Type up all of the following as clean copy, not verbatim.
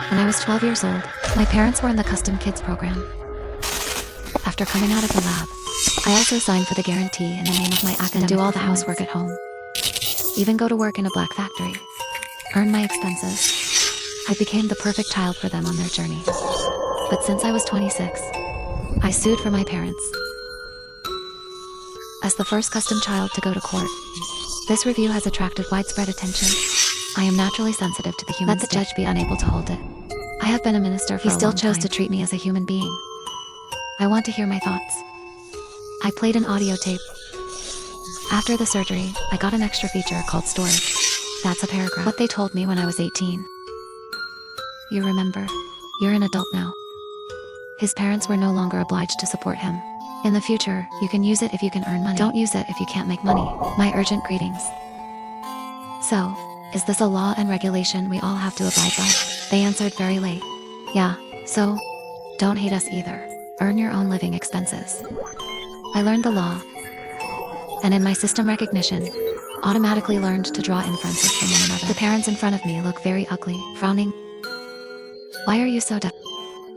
When I was 12 years old, my parents were in the custom kids program. After coming out of the lab, I also signed for the guarantee in the name of my academic and do all the housework at home. Even go to work in a black factory. Earn my expenses. I became the perfect child for them on their journey. But since I was 26, I sued for my parents. As the first custom child to go to court, this review has attracted widespread attention. I am naturally sensitive to the human state. Let the judge be unable to hold it. I have been a minister for a long time. He still chose to treat me as a human being. I want to hear my thoughts. I played an audio tape. After the surgery, I got an extra feature called storage. That's a paragraph. What they told me when I was 18. You remember? You're an adult now. His parents were no longer obliged to support him. In the future, you can use it if you can earn money. Don't use it if you can't make money. My urgent greetings. So, is this a law and regulation we all have to abide by? They answered very late. Yeah, so, don't hate us either. Earn your own living expenses. I learned the law, and in my system recognition, automatically learned to draw inferences from one another. The parents in front of me look very ugly, frowning. Why are you so deaf?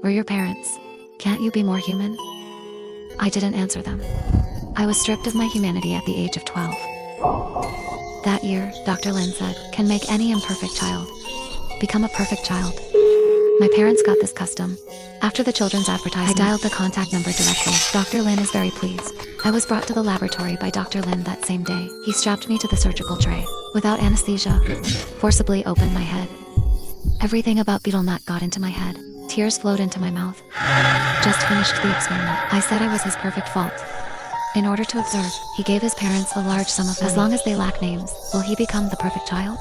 We're your parents. Can't you be more human? I didn't answer them. I was stripped of my humanity at the age of 12. That year, Dr. Lin said, can make any imperfect child become a perfect child. My parents got this custom. After the children's advertisement, I dialed the contact number directly. Dr. Lin is very pleased. I was brought to the laboratory by Dr. Lin that same day. He strapped me to the surgical tray. Without anesthesia, forcibly opened my head. Everything about betel nut got into my head. Tears flowed into my mouth. Just finished the experiment. I said I was his perfect fault. In order to observe, he gave his parents a large sum of money. As long as they lack names, will he become the perfect child?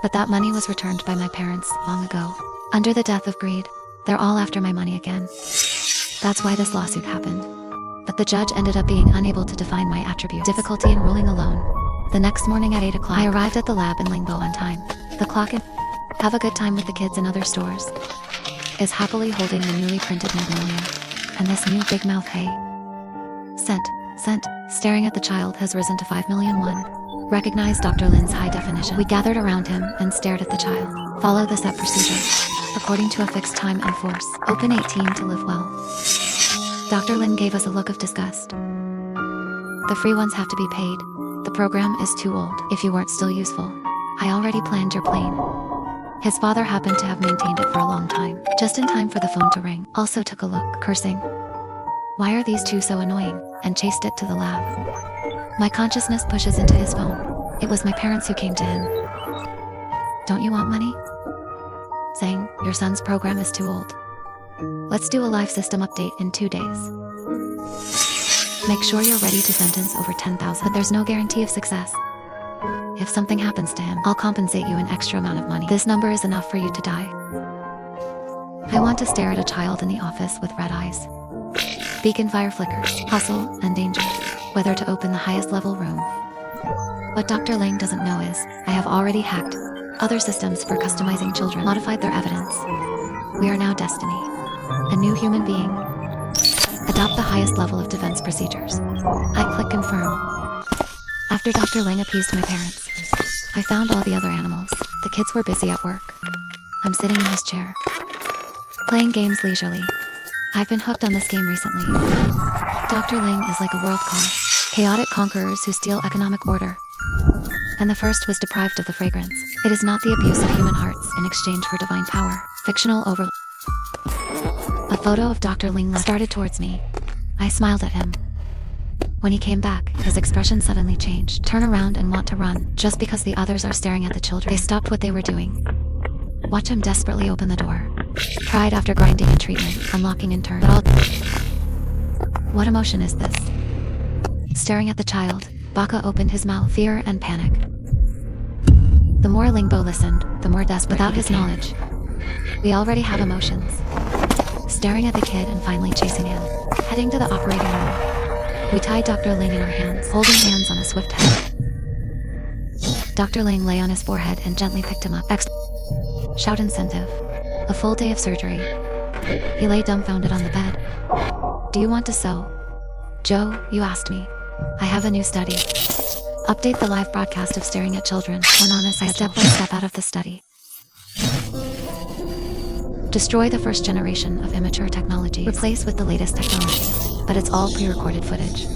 But that money was returned by my parents long ago. Under the death of greed, they're all after my money again. That's why this lawsuit happened. But the judge ended up being unable to define my attributes. Difficulty in ruling alone. The next morning at 8 o'clock, I arrived at the lab in Lingbo on time. The clock in have a good time with the kids in other stores is happily holding the newly printed Magnolia and this new big mouth hey. Sent, staring at the child has risen to 5,000,001. Recognized Dr. Lin's high definition. We gathered around him and stared at the child. Follow the set procedure, according to a fixed time and force. Open 18 to live well. Dr. Lin gave us a look of disgust. The free ones have to be paid. The program is too old. If you weren't still useful, I already planned your plane. His father happened to have maintained it for a long time, just in time for the phone to ring. Also took a look, cursing. Why are these two so annoying? And chased it to the lab. My consciousness pushes into his phone. It was my parents who came to him. Don't you want money? Saying, your son's program is too old. Let's do a live system update in 2 days. Make sure you're ready to sentence over 10,000. But there's no guarantee of success. If something happens to him, I'll compensate you an extra amount of money. This number is enough for you to die. I want to stare at a child in the office with red eyes. Beacon fire flickers, hustle, and danger. Whether to open the highest level room. What Dr. Ling doesn't know is, I have already hacked other systems for customizing children, modified their evidence. We are now Destiny. A new human being. Adopt the highest level of defense procedures. I click confirm. After Dr. Ling appeased my parents, I found all the other animals. The kids were busy at work. I'm sitting in his chair, playing games leisurely. I've been hooked on this game recently. Dr. Ling is like a world car. Chaotic conquerors who steal economic order. And the first was deprived of the fragrance. It is not the abuse of human hearts in exchange for divine power. Fictional over. A photo of Dr. Ling started towards me. I smiled at him. When he came back, his expression suddenly changed. Turn around and want to run, just because the others are staring at the children. They stopped what they were doing. Watch him desperately open the door. Tried after grinding and treatment, unlocking in turn. What emotion is this? Staring at the child, Baka opened his mouth, fear and panic. The more Lingbo listened, the more desperate. Without his knowledge, we already have emotions. Staring at the kid and finally chasing him. Heading to the operating room. We tied Dr. Ling in our hands, holding hands on a swift head. Dr. Ling lay on his forehead and gently picked him up. Shout incentive. A full day of surgery. He lay dumbfounded on the bed. Do you want to sew? Joe, you asked me. I have a new study. Update the live broadcast of staring at children. When honest, I step by step out of the study. Destroy the first generation of immature technology. Replace with the latest technology. But it's all pre-recorded footage.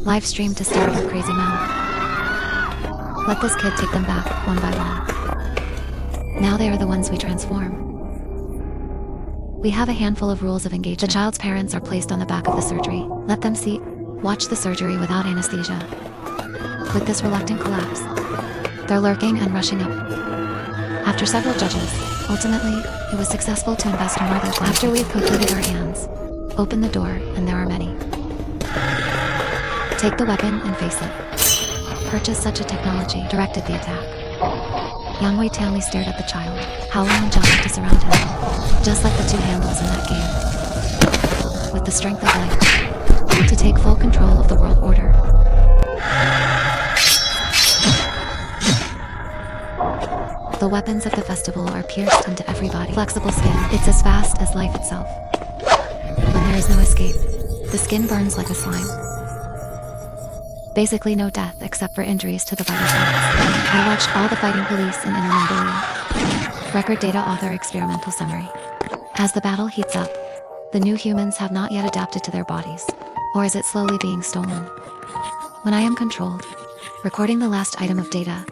Live stream to stare at your crazy mouth. Let this kid take them back, one by one. Now they are the ones we transform. We have a handful of rules of engagement. The child's parents are placed on the back of the surgery. Let them see. Watch the surgery without anesthesia. With this reluctant collapse, they're lurking and rushing up. After several judges, ultimately, it was successful to invest more than one. After we have completed our hands, open the door, and there are many. Take the weapon and face it. Purchase such a technology, directed the attack. Yang Wei Tianli stared at the child, howling and jumping to surround him, just like the two handles in that game. With the strength of life, to take full control of the world order. The weapons of the festival are pierced into every body. Flexible skin, it's as fast as life itself. When there is no escape, the skin burns like a slime. Basically no death except for injuries to the vital parts. I watched all the fighting police in Inner Mongolia. Record data author experimental summary. As the battle heats up, the new humans have not yet adapted to their bodies. Or is it slowly being stolen? When I am controlled, recording the last item of data,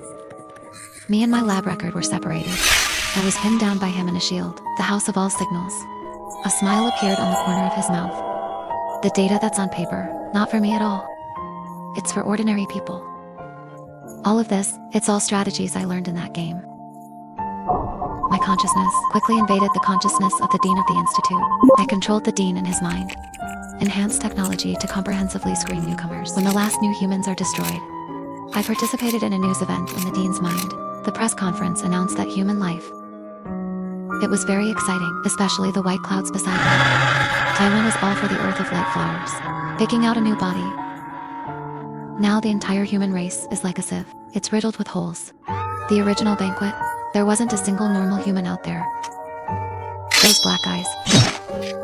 me and my lab record were separated. I was pinned down by him in a shield, the house of all signals. A smile appeared on the corner of his mouth. The data that's on paper, not for me at all. It's for ordinary people. All of this, it's all strategies I learned in that game. My consciousness quickly invaded the consciousness of the dean of the institute. I controlled the dean in his mind. Enhanced technology to comprehensively screen newcomers. When the last new humans are destroyed, I participated in a news event in the dean's mind. The press conference announced that human life. It was very exciting, especially the white clouds beside me. Taiwan was all for the earth of light flowers, picking out a new body. Now the entire human race is like a sieve. It's riddled with holes. The original banquet, there wasn't a single normal human out there. Those black eyes.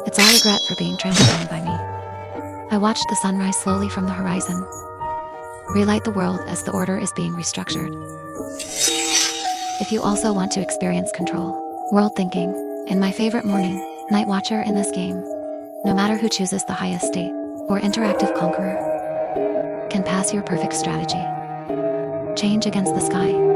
It's all regret for being trampled on by me. I watched the sun rise slowly from the horizon. Relight the world as the order is being restructured. If you also want to experience control, world thinking, in my favorite morning, Night Watcher in this game, no matter who chooses the highest state, or interactive conqueror, can pass your perfect strategy. Change against the sky.